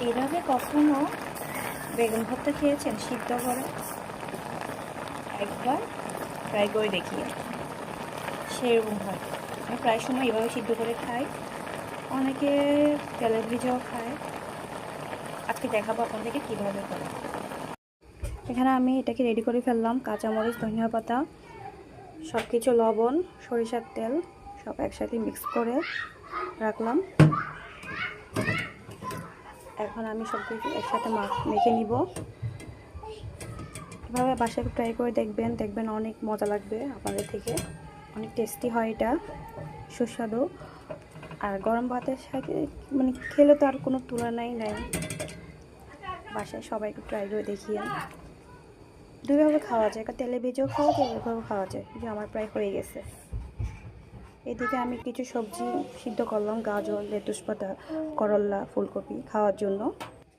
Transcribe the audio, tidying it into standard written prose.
এভাবে কখনো বেগুন ভর্তা খেয়েছেন সিদ্ধ করে? একবার ট্রাই করে দেখিয়ে সেরকম হয়। আমি প্রায় সময় এভাবে সিদ্ধ করে খাই, অনেকে তেলে ভেজেও খায়। আজকে দেখাবো আপনাদেরকে কীভাবে করে। এখানে আমি এটাকে রেডি করে ফেললাম। কাঁচামরিচ, ধনিয়া পাতা, সব কিছু, লবণ, সরিষার তেল সব একসাথে মিক্স করে রাখলাম। এখন আমি সব কিছু একসাথে মেখে নিব। এভাবে বাসায় ট্রাই করে দেখবেন অনেক মজা লাগবে আপনাদের থেকে। অনেক টেস্টি হয় এটা, সুস্বাদু। আর গরম ভাতের সাথে মানে খেলে তো আর কোনো তুলনাই নাই। বাসায় সবাইকে ট্রাই করে দেখিয়ে। দুইভাবে খাওয়া যায়, তেলে ভেজেও খাওয়া যায়, এভাবেও খাওয়া যায়। যে আমার প্রায় হয়ে গেছে। এদিকে আমি কিছু সবজি সিদ্ধ করলাম, গাজর, লেটুস পাতা, করল্লা, ফুলকপি খাওয়ার জন্য।